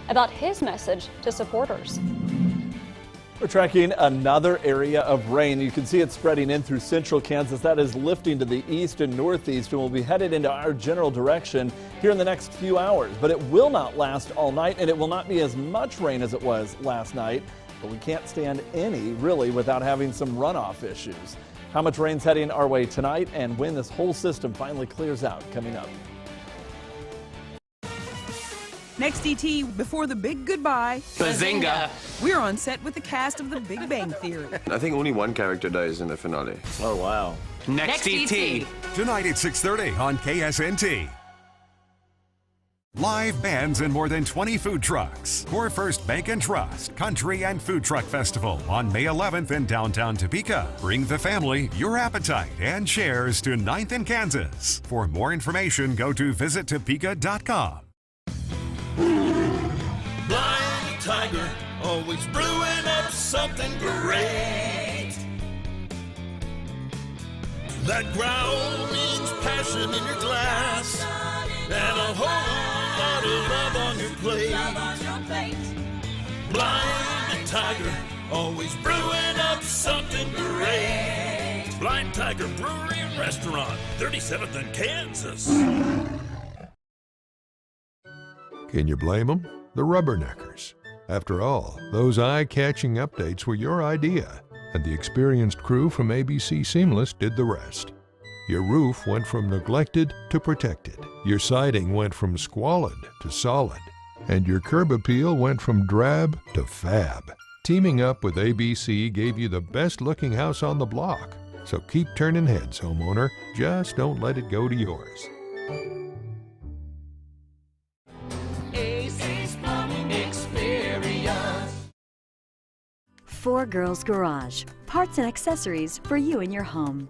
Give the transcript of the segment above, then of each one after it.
about his message to supporters. We're tracking another area of rain. You can see it spreading in through central Kansas. That is lifting to the east and northeast and will be headed into our general direction here in the next few hours. But it will not last all night, and it will not be as much rain as it was last night. But we can't stand any, really, without having some runoff issues. How much rain's heading our way tonight and when this whole system finally clears out coming up. Next, ET, before the big goodbye. Bazinga! We're on set with the cast of The Big Bang Theory. I think only one character dies in the finale. Oh, wow. Next ET. Tonight at 6:30 on KSNT. Live bands and more than 20 food trucks. Core First Bank and Trust Country and Food Truck Festival on May 11th in downtown Topeka. Bring the family, your appetite, and shares to 9th and Kansas. For more information, go to visittopeka.com. Blind Tiger, always brewing up something great. That growl means passion in your glass and a whole lot of love on your plate. Blind Tiger, always brewing up something great. Blind Tiger Brewery and Restaurant, 37th and Kansas. Can you blame them? The Rubberneckers. After all, those eye-catching updates were your idea, and the experienced crew from ABC Seamless did the rest. Your roof went from neglected to protected. Your siding went from squalid to solid. And your curb appeal went from drab to fab. Teaming up with ABC gave you the best-looking house on the block. So keep turning heads, homeowner. Just don't let it go to yours. Four Girls Garage. Parts and accessories for you and your home.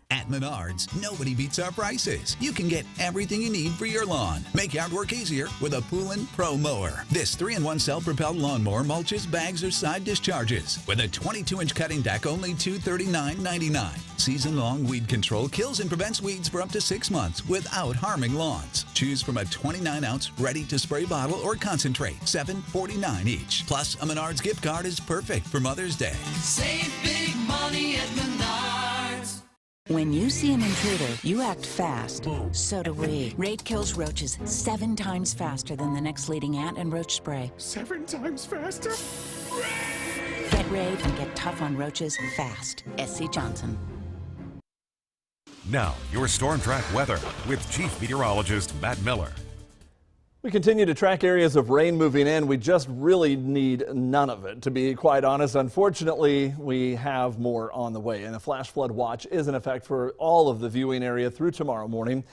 At Menards, nobody beats our prices. You can get everything you need for your lawn. Make yard work easier with a Poolin' Pro Mower. This 3-in-1 self-propelled lawnmower mulches, bags, or side discharges. With a 22-inch cutting deck, only $239.99. Season-long weed control kills and prevents weeds for up to 6 months without harming lawns. Choose from a 29-ounce ready-to-spray bottle or concentrate, $7.49 each. Plus, a Menards gift card is perfect for Mother's Day. Save big money at Menards. When you see an intruder, you act fast. So do we. Raid kills roaches 7 times faster than the next leading ant and roach spray. 7 times faster? Get Raid and get tough on roaches fast. SC Johnson. Now, your Storm Track weather with Chief Meteorologist Matt Miller. We continue to track areas of rain moving in. We just really need none of it, to be quite honest. Unfortunately, we have more on the way, and a flash flood watch is in effect for all of the viewing area through tomorrow morning.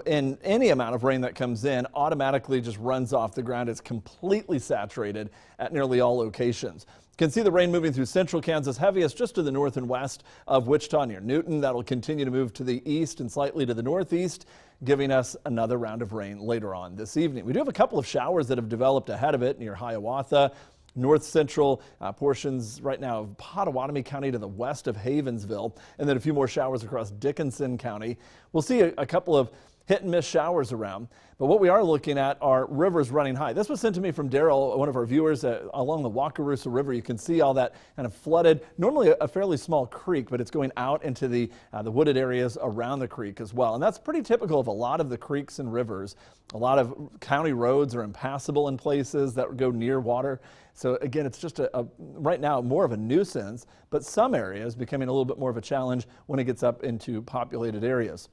And any amount of rain that comes in automatically just runs off the ground. It's completely saturated at nearly all locations. You can see the rain moving through central Kansas, heaviest just to the north and west of Wichita near Newton. That'll continue to move to the east and slightly to the northeast, giving us another round of rain later on this evening. We do have a couple of showers that have developed ahead of it near Hiawatha, north central portions right now of Pottawatomie County to the west of Havensville, and then a few more showers across Dickinson County. We'll see a couple of hit and miss showers around, but what we are looking at are rivers running high. This was sent to me from Daryl, one of our viewers, along the Wakarusa River. You can see all that kind of flooded, normally a fairly small creek, but it's going out into the wooded areas around the creek as well. And that's pretty typical of a lot of the creeks and rivers. A lot of county roads are impassable in places that go near water. So again, it's just right now more of a nuisance, but some areas becoming a little bit more of a challenge when it gets up into populated areas.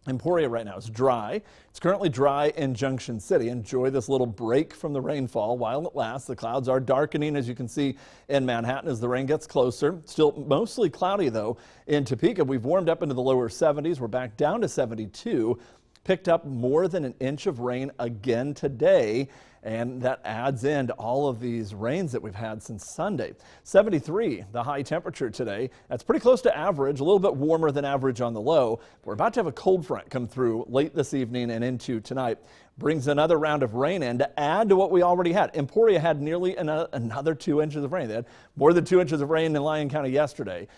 Emporia right now is dry. It's currently dry in Junction City. Enjoy this little break from the rainfall while it lasts. The clouds are darkening, as you can see in Manhattan, as the rain gets closer. Still mostly cloudy, though, in Topeka. We've warmed up into the lower 70s. We're back down to 72. Picked up more than an inch of rain again today, and that adds into all of these rains that we've had since Sunday. 73, the high temperature today. That's pretty close to average, a little bit warmer than average on the low. We're about to have a cold front come through late this evening and into tonight. Brings another round of rain in to add to what we already had. Emporia had nearly another 2 inches of rain. They had more than 2 inches of rain in Lyon County yesterday.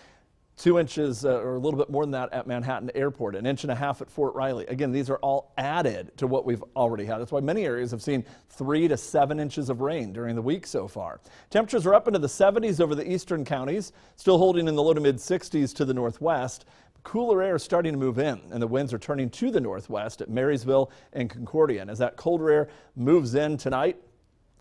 2 inches or a little bit more than that at Manhattan Airport, 1.5 inches at Fort Riley. Again, these are all added to what we've already had. That's why many areas have seen 3 to 7 inches of rain during the week so far. Temperatures are up into the 70s over the eastern counties, still holding in the low to mid 60s to the northwest. Cooler air is starting to move in, and the winds are turning to the northwest at Marysville and Concordia. And as that colder air moves in tonight,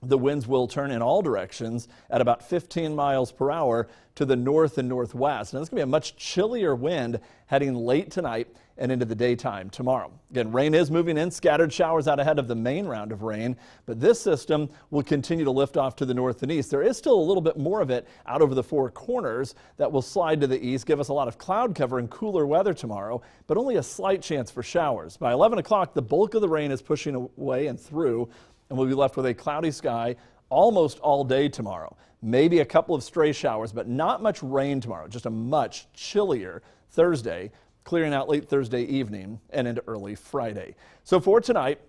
the winds will turn in all directions at about 15 miles per hour to the north and northwest. And it's going to be a much chillier wind heading late tonight and into the daytime tomorrow. Again, rain is moving in, scattered showers out ahead of the main round of rain, but this system will continue to lift off to the north and east. There is still a little bit more of it out over the four corners that will slide to the east, give us a lot of cloud cover and cooler weather tomorrow, but only a slight chance for showers. By 11 o'clock, the bulk of the rain is pushing away and through, and we'll be left with a cloudy sky almost all day tomorrow. Maybe a couple of stray showers, but not much rain tomorrow, just a much chillier Thursday, clearing out late Thursday evening and into early Friday. So for tonight,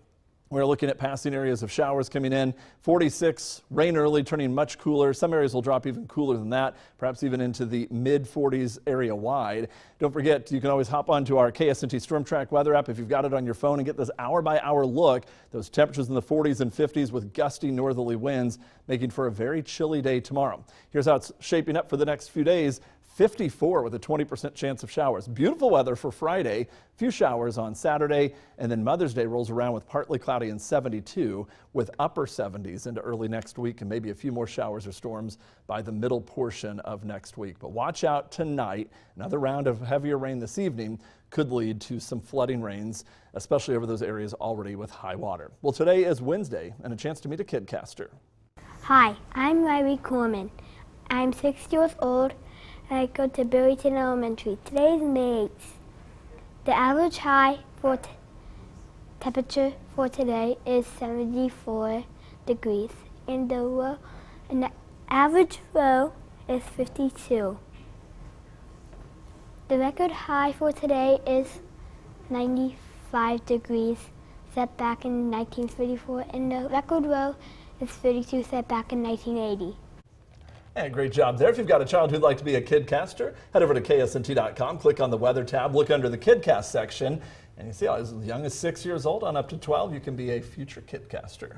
we're looking at passing areas of showers coming in. 46, rain early, turning much cooler. Some areas will drop even cooler than that, perhaps even into the mid-40s area wide. Don't forget, you can always hop onto our KSNT Storm Track weather app if you've got it on your phone and get this hour-by-hour look. Those temperatures in the 40s and 50s with gusty northerly winds, making for a very chilly day tomorrow. Here's how it's shaping up for the next few days. 54 with a 20% chance of showers. Beautiful weather for Friday. Few showers on Saturday, and then Mother's Day rolls around with partly cloudy and 72 with upper 70s into early next week, and maybe a few more showers or storms by the middle portion of next week. But watch out tonight. Another round of heavier rain this evening could lead to some flooding rains, especially over those areas already with high water. Well, today is Wednesday and a chance to meet a kidcaster. Hi, I'm Riley Corman. I'm 6 years old. I go to Burlington Elementary. Today is May 8th. The average high for temperature for today is 74 degrees, and the average low is 52. The record high for today is 95 degrees, set back in 1934, and the record low is 32, set back in 1980. And great job there. If you've got a child who'd like to be a kidcaster, head over to KSNT.com, click on the weather tab, look under the kidcast section, and you see as young as 6 years old on up to 12, you can be a future kidcaster.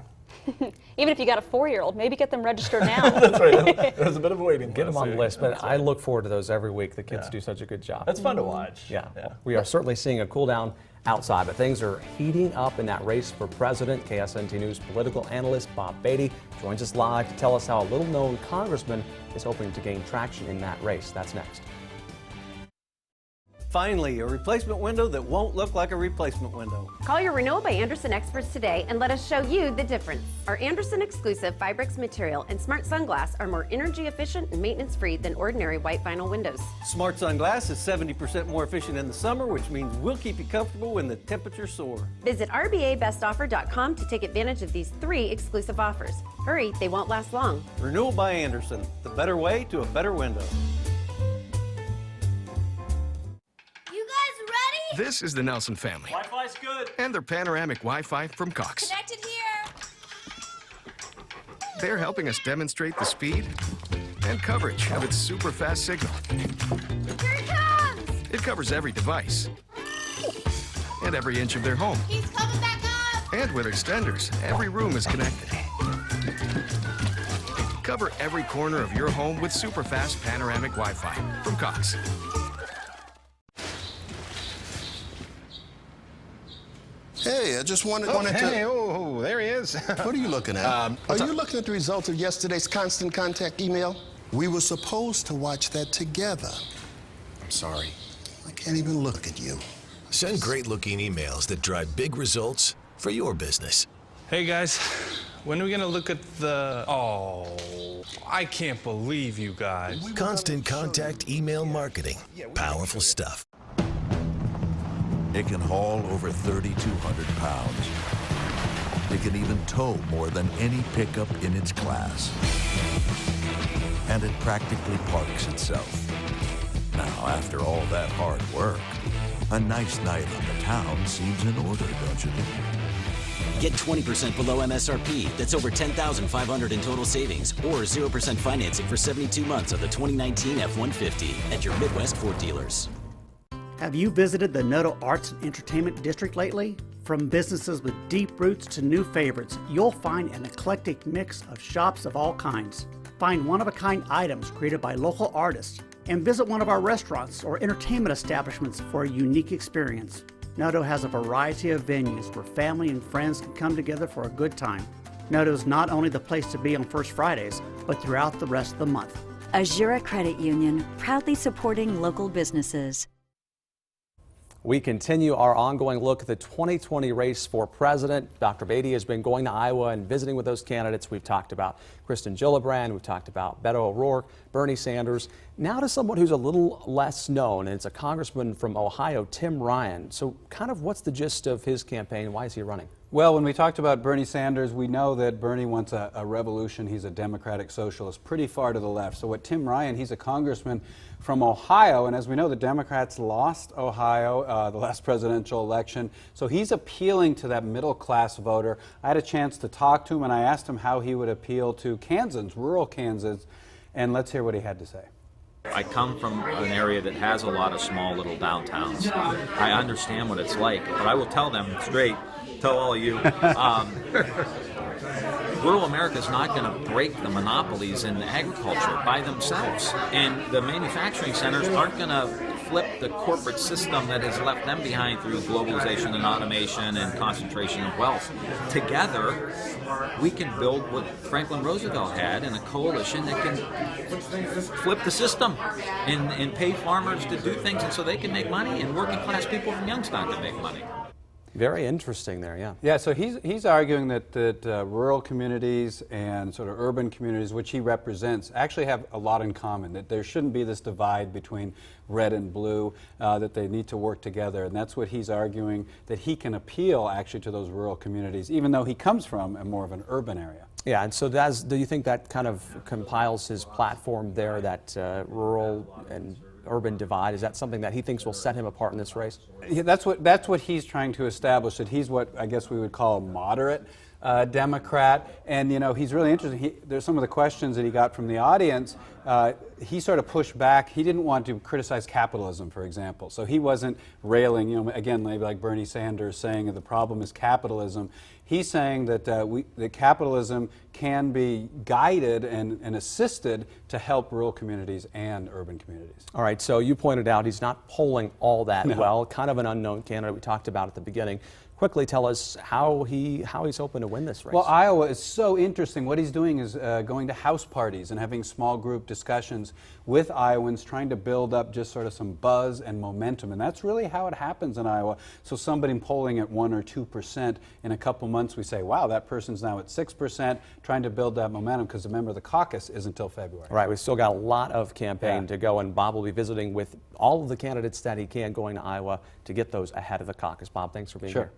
Even if you got a 4-year-old, maybe get them registered now. That's right. There's a bit of a waiting list. Get them on the list, but right. I look forward to those every week. The kids do such a good job. That's fun to watch. Yeah. We are certainly seeing a cool down outside, but things are heating up in that race for president. KSNT News political analyst Bob Beatty joins us live to tell us how a little-known congressman is hoping to gain traction in that race. That's next. Finally, a replacement window that won't look like a replacement window. Call your Renewal by Andersen experts today and let us show you the difference. Our Andersen exclusive Fibrix material and Smart Sunglass are more energy efficient and maintenance free than ordinary white vinyl windows. Smart Sunglass is 70% more efficient in the summer, which means we'll keep you comfortable when the temperatures soar. Visit rbabestoffer.com to take advantage of these 3 exclusive offers. Hurry, they won't last long. Renewal by Andersen, the better way to a better window. This is the Nelson family. Wi-Fi's good. And their panoramic Wi-Fi from Cox. Connected here. They're helping us demonstrate the speed and coverage of its super fast signal. Here it comes! It covers every device and every inch of their home. He's coming back up! And with extenders, every room is connected. Cover every corner of your home with super fast panoramic Wi-Fi from Cox. Hey, I just wanted to... Oh, there he is. What are you looking at? Are you looking at the results of yesterday's Constant Contact email? We were supposed to watch that together. I'm sorry. I can't even look at you. Send great-looking emails that drive big results for your business. Hey, guys. When are we going to look at the... Oh, I can't believe you guys. Constant Contact email marketing. Powerful stuff. It can haul over 3,200 pounds. It can even tow more than any pickup in its class. And it practically parks itself. Now, after all that hard work, a nice night on the town seems in order, don't you think? Get 20% below MSRP. That's over $10,500 in total savings, or 0% financing for 72 months of the 2019 F-150 at your Midwest Ford dealers. Have you visited the Noto Arts and Entertainment District lately? From businesses with deep roots to new favorites, you'll find an eclectic mix of shops of all kinds. Find one-of-a-kind items created by local artists, and visit one of our restaurants or entertainment establishments for a unique experience. Noto has a variety of venues where family and friends can come together for a good time. Noto is not only the place to be on First Fridays, but throughout the rest of the month. Azura Credit Union, proudly supporting local businesses. We continue our ongoing look at the 2020 race for president. Dr. Beatty has been going to Iowa and visiting with those candidates. We've talked about Kristen Gillibrand, we've talked about Beto O'Rourke, Bernie Sanders. Now to someone who's a little less known, and it's a congressman from Ohio, Tim Ryan. So kind of what's the gist of his campaign? Why is he running? Well, when we talked about Bernie Sanders, we know that Bernie wants a revolution. He's a democratic socialist, pretty far to the left. So what Tim Ryan, he's a congressman from Ohio, and as we know, the Democrats lost Ohio the last presidential election. So he's appealing to that middle-class voter. I had a chance to talk to him, and I asked him how he would appeal to Kansans, rural Kansas, and let's hear what he had to say. I come from an area that has a lot of small little downtowns. I understand what it's like, but I will tell them straight, tell all of you, rural America is not going to break the monopolies in agriculture by themselves. And the manufacturing centers aren't going to flip the corporate system that has left them behind through globalization and automation and concentration of wealth. Together, we can build what Franklin Roosevelt had in a coalition that can flip the system and pay farmers to do things, and so they can make money, and working class people from Youngstown can make money. Very interesting there, yeah. Yeah, so he's arguing that rural communities and sort of urban communities, which he represents, actually have a lot in common, that there shouldn't be this divide between red and blue, that they need to work together. And that's what he's arguing, that he can appeal actually to those rural communities, even though he comes from a more of an urban area. Yeah, and so do you think that kind of compiles his platform there, that rural and urban divide? Is that something that he thinks will set him apart in this race? Yeah, that's what he's trying to establish, that he's what I guess we would call a moderate Democrat. And you know, he's really interesting. There's some of the questions that he got from the audience. He sort of pushed back. He didn't want to criticize capitalism, for example. So he wasn't railing, you know, again, maybe like Bernie Sanders saying that the problem is capitalism. He's saying that that capitalism can be guided and assisted to help rural communities and urban communities. All right, so you pointed out he's not polling all that well, kind of an unknown candidate we talked about at the beginning. Quickly tell us how he's hoping to win this race. Well, Iowa is so interesting. What he's doing is going to house parties and having small group discussions with Iowans, trying to build up just sort of some buzz and momentum. And that's really how it happens in Iowa. So somebody polling at 1 or 2%, in a couple months we say, wow, that person's now at 6%, trying to build that momentum, because remember, the caucus is until February. All right, we've still got a lot of campaign to go, and Bob will be visiting with all of the candidates that he can going to Iowa to get those ahead of the caucus. Bob, thanks for being here.